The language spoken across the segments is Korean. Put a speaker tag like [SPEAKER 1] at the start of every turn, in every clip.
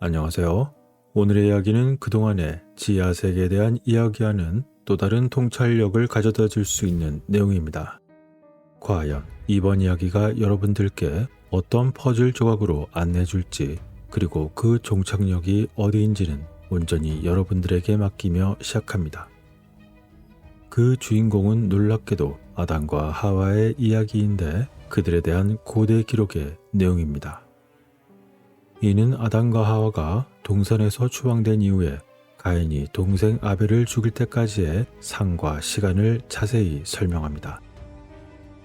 [SPEAKER 1] 안녕하세요. 오늘의 이야기는 그동안의 지하 세계에 대한 이야기하는 또 다른 통찰력을 가져다 줄 수 있는 내용입니다. 과연 이번 이야기가 여러분들께 어떤 퍼즐 조각으로 안내해 줄지, 그리고 그 종착역이 어디인지는 온전히 여러분들에게 맡기며 시작합니다. 그 주인공은 놀랍게도 아담과 하와의 이야기인데 그들에 대한 고대 기록의 내용입니다. 이는 아담과 하와가 동산에서 추방된 이후에 가인이 동생 아벨을 죽일 때까지의 상과 시간을 자세히 설명합니다.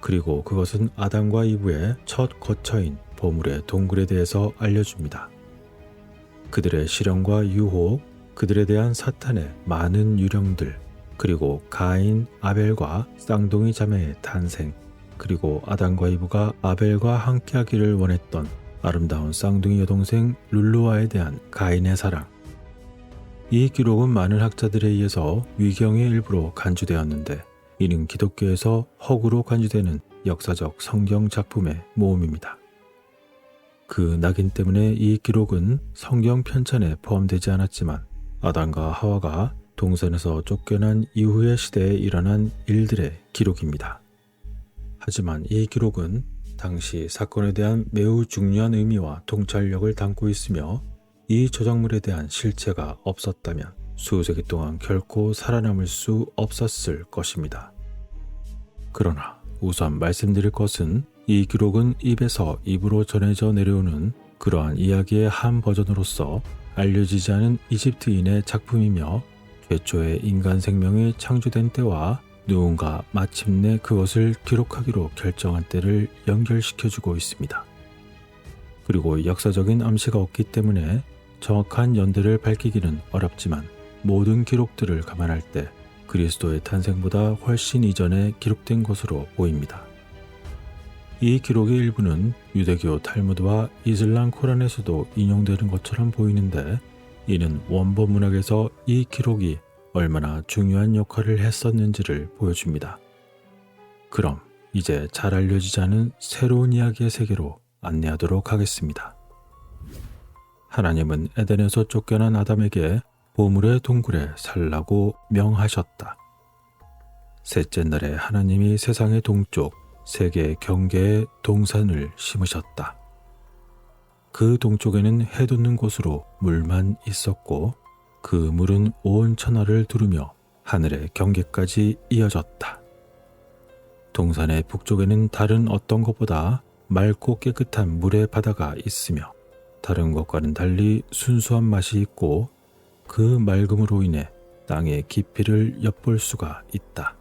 [SPEAKER 1] 그리고 그것은 아담과 이브의 첫 거처인 보물의 동굴에 대해서 알려줍니다. 그들의 실현과 유혹, 그들의 대한 사탄의 많은 유령들, 그리고 가인, 아벨과 쌍둥이 자매의 탄생, 그리고 아담과 이브가 아벨과 함께하기를 원했던 아름다운 쌍둥이 여동생 룰루와에 대한 가인의 사랑. 이 기록은 많은 학자들에 의해서 위경의 일부로 간주되었는데, 이는 기독교에서 허구로 간주되는 역사적 성경 작품의 모음입니다. 그 낙인 때문에 이 기록은 성경 편찬에 포함되지 않았지만, 아담과 하와가 동산에서 쫓겨난 이후의 시대에 일어난 일들의 기록입니다. 하지만 이 기록은 당시 사건에 대한 매우 중요한 의미와 통찰력을 담고 있으며, 이 저작물에 대한 실체가 없었다면 수세기 동안 결코 살아남을 수 없었을 것입니다. 그러나 우선 말씀드릴 것은, 이 기록은 입에서 입으로 전해져 내려오는 그러한 이야기의 한 버전으로서 알려지지 않은 이집트인의 작품이며, 최초의 인간 생명이 창조된 때와 누군가 마침내 그것을 기록하기로 결정한 때를 연결시켜주고 있습니다. 그리고 역사적인 암시가 없기 때문에 정확한 연대를 밝히기는 어렵지만, 모든 기록들을 감안할 때 그리스도의 탄생보다 훨씬 이전에 기록된 것으로 보입니다. 이 기록의 일부는 유대교 탈무드와 이슬람 코란에서도 인용되는 것처럼 보이는데, 이는 원본 문학에서 이 기록이 얼마나 중요한 역할을 했었는지를 보여줍니다. 그럼 이제 잘 알려지지 않은 새로운 이야기의 세계로 안내하도록 하겠습니다. 하나님은 에덴에서 쫓겨난 아담에게 보물의 동굴에 살라고 명하셨다. 셋째 날에 하나님이 세상의 동쪽 세계 경계에 동산을 심으셨다. 그 동쪽에는 해 돋는 곳으로 물만 있었고, 그 물은 온 천하를 두르며 하늘의 경계까지 이어졌다. 동산의 북쪽에는 다른 어떤 것보다 맑고 깨끗한 물의 바다가 있으며, 다른 것과는 달리 순수한 맛이 있고, 그 맑음으로 인해 땅의 깊이를 엿볼 수가 있다.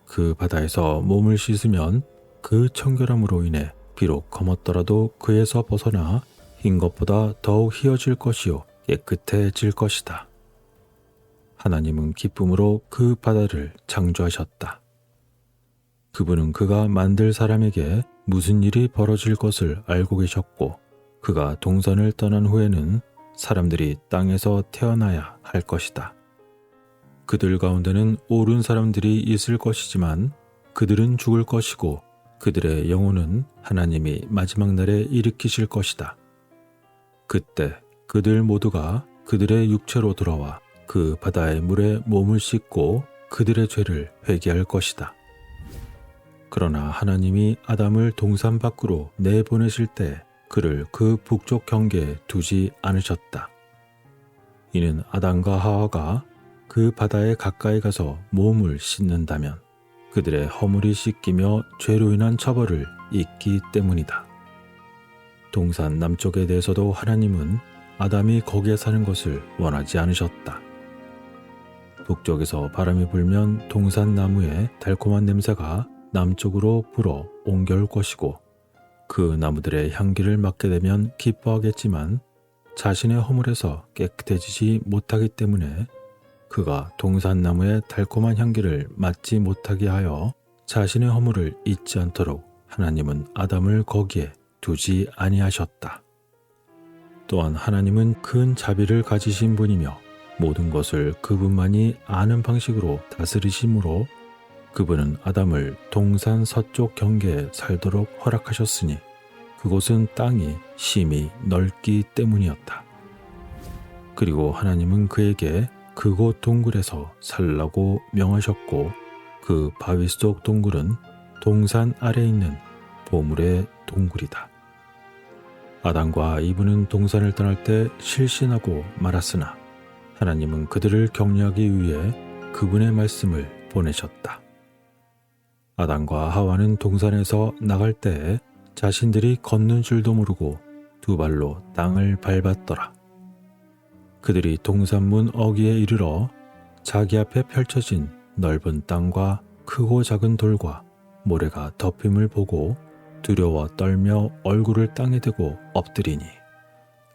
[SPEAKER 1] 그 바다에서 몸을 씻으면 그 청결함으로 인해 비록 검었더라도 그에서 벗어나 흰 것보다 더욱 희어질 것이요 깨끗해질 것이다. 하나님은 기쁨으로 그 바다를 창조하셨다. 그분은 그가 만들 사람에게 무슨 일이 벌어질 것을 알고 계셨고, 그가 동산을 떠난 후에는 사람들이 땅에서 태어나야 할 것이다. 그들 가운데는 옳은 사람들이 있을 것이지만 그들은 죽을 것이고, 그들의 영혼은 하나님이 마지막 날에 일으키실 것이다. 그때 그들 모두가 그들의 육체로 돌아와 그 바다의 물에 몸을 씻고 그들의 죄를 회개할 것이다. 그러나 하나님이 아담을 동산 밖으로 내보내실 때 그를 그 북쪽 경계에 두지 않으셨다. 이는 아담과 하와가 그 바다에 가까이 가서 몸을 씻는다면 그들의 허물이 씻기며 죄로 인한 처벌을 잊기 때문이다. 동산 남쪽에 대해서도 하나님은 아담이 거기에 사는 것을 원하지 않으셨다. 북쪽에서 바람이 불면 동산 나무의 달콤한 냄새가 남쪽으로 불어 옮겨올 것이고, 그 나무들의 향기를 맡게 되면 기뻐하겠지만 자신의 허물에서 깨끗해지지 못하기 때문에 그가 동산 나무의 달콤한 향기를 맡지 못하게 하여 자신의 허물을 잊지 않도록 하나님은 아담을 거기에 두지 아니하셨다. 또한 하나님은 큰 자비를 가지신 분이며 모든 것을 그분만이 아는 방식으로 다스리심으로 그분은 아담을 동산 서쪽 경계에 살도록 허락하셨으니 그곳은 땅이 심히 넓기 때문이었다. 그리고 하나님은 그에게 그곳 동굴에서 살라고 명하셨고 그 바위 속 동굴은 동산 아래 있는 보물의 동굴이다. 아담과 이브는 동산을 떠날 때 실신하고 말았으나 하나님은 그들을 격려하기 위해 그분의 말씀을 보내셨다. 아담과 하와는 동산에서 나갈 때에 자신들이 걷는 줄도 모르고 두 발로 땅을 밟았더라. 그들이 동산문 어귀에 이르러 자기 앞에 펼쳐진 넓은 땅과 크고 작은 돌과 모래가 덮임을 보고 두려워 떨며 얼굴을 땅에 대고 엎드리니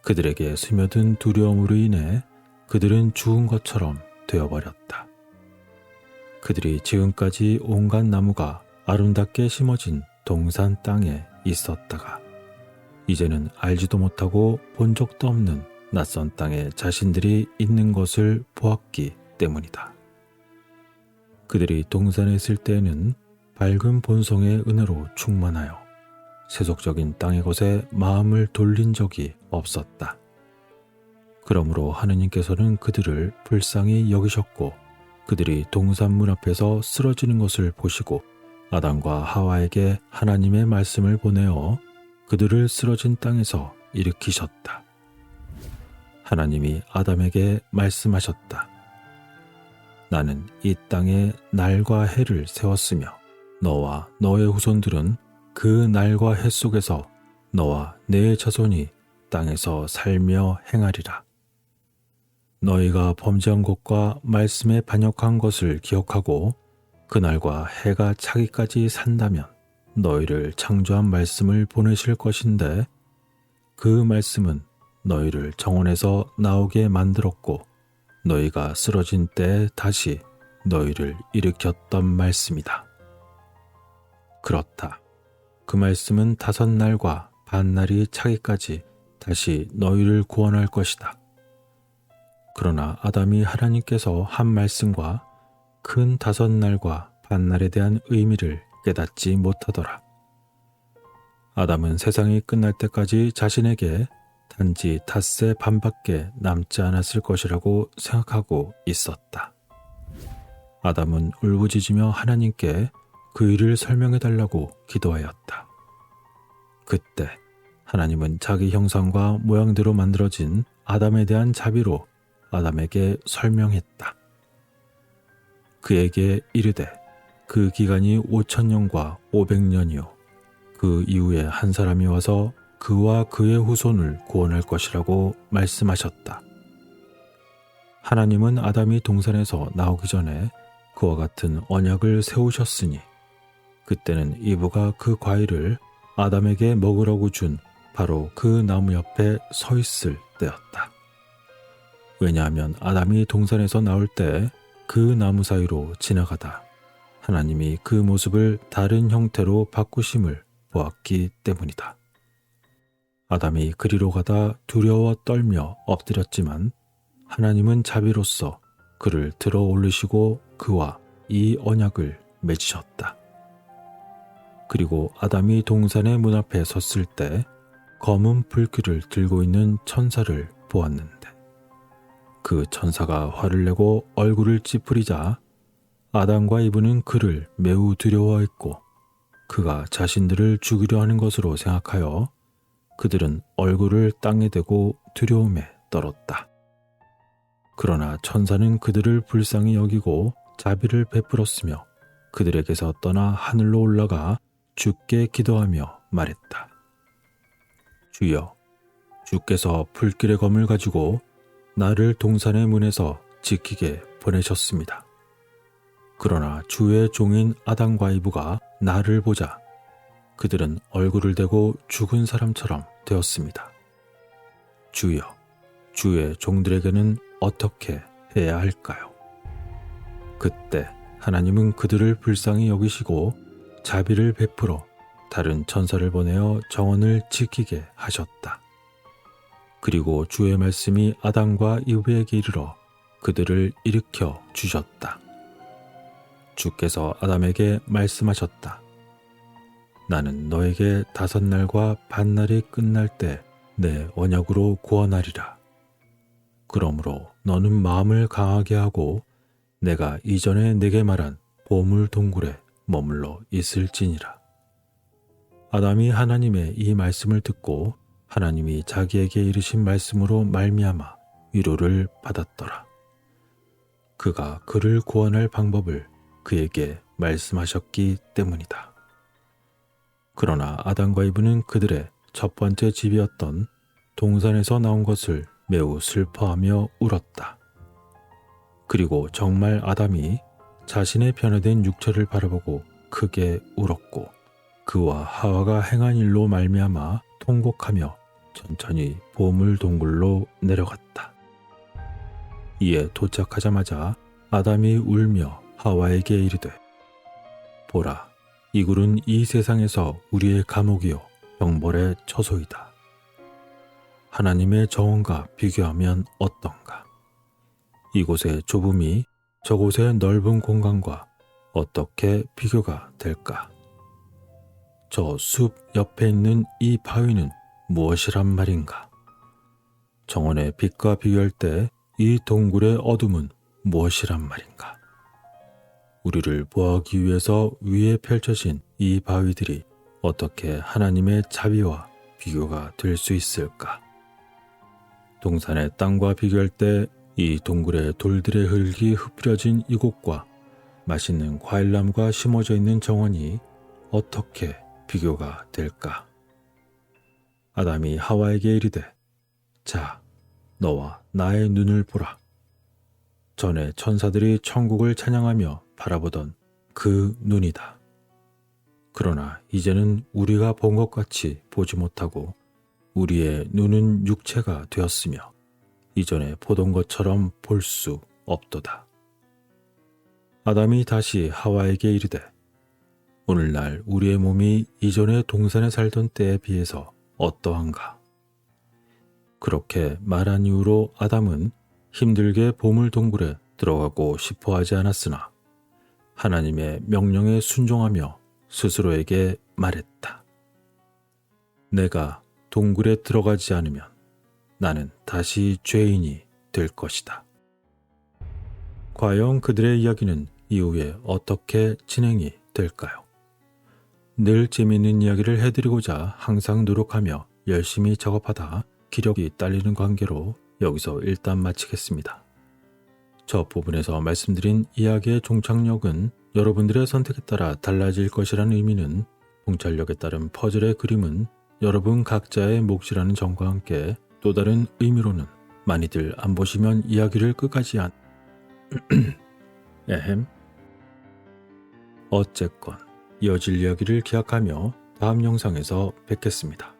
[SPEAKER 1] 그들에게 스며든 두려움으로 인해 그들은 죽은 것처럼 되어버렸다. 그들이 지금까지 온갖 나무가 아름답게 심어진 동산 땅에 있었다가 이제는 알지도 못하고 본 적도 없는 낯선 땅에 자신들이 있는 것을 보았기 때문이다. 그들이 동산에 있을 때에는 밝은 본성의 은혜로 충만하여 세속적인 땅의 것에 마음을 돌린 적이 없었다. 그러므로 하느님께서는 그들을 불쌍히 여기셨고 그들이 동산문 앞에서 쓰러지는 것을 보시고 아담과 하와에게 하나님의 말씀을 보내어 그들을 쓰러진 땅에서 일으키셨다. 하나님이 아담에게 말씀하셨다. 나는 이 땅에 날과 해를 세웠으며 너와 너의 후손들은 그 날과 해 속에서 너와 네 자손이 땅에서 살며 행하리라. 너희가 범죄한 것과 말씀에 반역한 것을 기억하고 그날과 해가 차기까지 산다면 너희를 창조한 말씀을 보내실 것인데 그 말씀은 너희를 정원에서 나오게 만들었고 너희가 쓰러진 때에 다시 너희를 일으켰던 말씀이다. 그렇다. 그 말씀은 5날과 반날이 차기까지 다시 너희를 구원할 것이다. 그러나 아담이 하나님께서 한 말씀과 큰 5날과 반날에 대한 의미를 깨닫지 못하더라. 아담은 세상이 끝날 때까지 자신에게 단지 닷새 반밖에 남지 않았을 것이라고 생각하고 있었다. 아담은 울부짖으며 하나님께 그 일을 설명해달라고 기도하였다. 그때 하나님은 자기 형상과 모양대로 만들어진 아담에 대한 자비로 아담에게 설명했다. 그에게 이르되 그 기간이 5,000년과 500년이요 그 이후에 한 사람이 와서 그와 그의 후손을 구원할 것이라고 말씀하셨다. 하나님은 아담이 동산에서 나오기 전에 그와 같은 언약을 세우셨으니 그때는 이브가 그 과일을 아담에게 먹으라고 준 바로 그 나무 옆에 서 있을 때였다. 왜냐하면 아담이 동산에서 나올 때 그 나무 사이로 지나가다 하나님이 그 모습을 다른 형태로 바꾸심을 보았기 때문이다. 아담이 그리로 가다 두려워 떨며 엎드렸지만 하나님은 자비로써 그를 들어 올리시고 그와 이 언약을 맺으셨다. 그리고 아담이 동산의 문 앞에 섰을 때 검은 불길을 들고 있는 천사를 보았는데 그 천사가 화를 내고 얼굴을 찌푸리자 아담과 이브는 그를 매우 두려워했고 그가 자신들을 죽이려 하는 것으로 생각하여 그들은 얼굴을 땅에 대고 두려움에 떨었다. 그러나 천사는 그들을 불쌍히 여기고 자비를 베풀었으며 그들에게서 떠나 하늘로 올라가 주께 기도하며 말했다. 주여, 주께서 불길의 검을 가지고 나를 동산의 문에서 지키게 보내셨습니다. 그러나 주의 종인 아담과 이브가 나를 보자 그들은 얼굴을 대고 죽은 사람처럼 되었습니다. 주여, 주의 종들에게는 어떻게 해야 할까요? 그때 하나님은 그들을 불쌍히 여기시고 자비를 베풀어 다른 천사를 보내어 정원을 지키게 하셨다. 그리고 주의 말씀이 아담과 이브에게 이르러 그들을 일으켜 주셨다. 주께서 아담에게 말씀하셨다. 나는 너에게 5날과 반날이 끝날 때 내 언약으로 구원하리라. 그러므로 너는 마음을 강하게 하고 내가 이전에 내게 말한 보물 동굴에 머물러 있을지니라. 아담이 하나님의 이 말씀을 듣고 하나님이 자기에게 이르신 말씀으로 말미암아 위로를 받았더라. 그가 그를 구원할 방법을 그에게 말씀하셨기 때문이다. 그러나 아담과 이브는 그들의 첫 번째 집이었던 동산에서 나온 것을 매우 슬퍼하며 울었다. 그리고 정말 아담이 자신의 변화된 육체를 바라보고 크게 울었고 그와 하와가 행한 일로 말미암아 통곡하며 천천히 보물 동굴로 내려갔다. 이에 도착하자마자 아담이 울며 하와에게 이르되 보라, 이 굴은 이 세상에서 우리의 감옥이요 형벌의 처소이다. 하나님의 정원과 비교하면 어떤가? 이곳의 좁음이 저곳의 넓은 공간과 어떻게 비교가 될까? 저 숲 옆에 있는 이 바위는 무엇이란 말인가? 정원의 빛과 비교할 때 이 동굴의 어둠은 무엇이란 말인가? 우리를 보호하기 위해서 위에 펼쳐진 이 바위들이 어떻게 하나님의 자비와 비교가 될 수 있을까? 동산의 땅과 비교할 때 이 동굴의 돌들의 흙이 흩뿌려진 이곳과 맛있는 과일나무가 심어져 있는 정원이 어떻게 비교가 될까? 아담이 하와에게 이르되 자, 너와 나의 눈을 보라. 전에 천사들이 천국을 찬양하며 바라보던 그 눈이다. 그러나 이제는 우리가 본 것 같이 보지 못하고 우리의 눈은 육체가 되었으며 이전에 보던 것처럼 볼 수 없도다. 아담이 다시 하와에게 이르되 오늘날 우리의 몸이 이전에 동산에 살던 때에 비해서 어떠한가? 그렇게 말한 이후로 아담은 힘들게 보물 동굴에 들어가고 싶어 하지 않았으나 하나님의 명령에 순종하며 스스로에게 말했다. 내가 동굴에 들어가지 않으면 나는 다시 죄인이 될 것이다. 과연 그들의 이야기는 이후에 어떻게 진행이 될까요? 늘 재미있는 이야기를 해드리고자 항상 노력하며 열심히 작업하다 기력이 딸리는 관계로 여기서 일단 마치겠습니다. 저 부분에서 말씀드린 이야기의 종착역은 여러분들의 선택에 따라 달라질 것이라는 의미는 통찰력에 따른 퍼즐의 그림은 여러분 각자의 몫이라는 점과 함께 또 다른 의미로는 많이들 안 보시면 이야기를 끝까지 안 어쨌건 이어질 이야기를 기약하며 다음 영상에서 뵙겠습니다.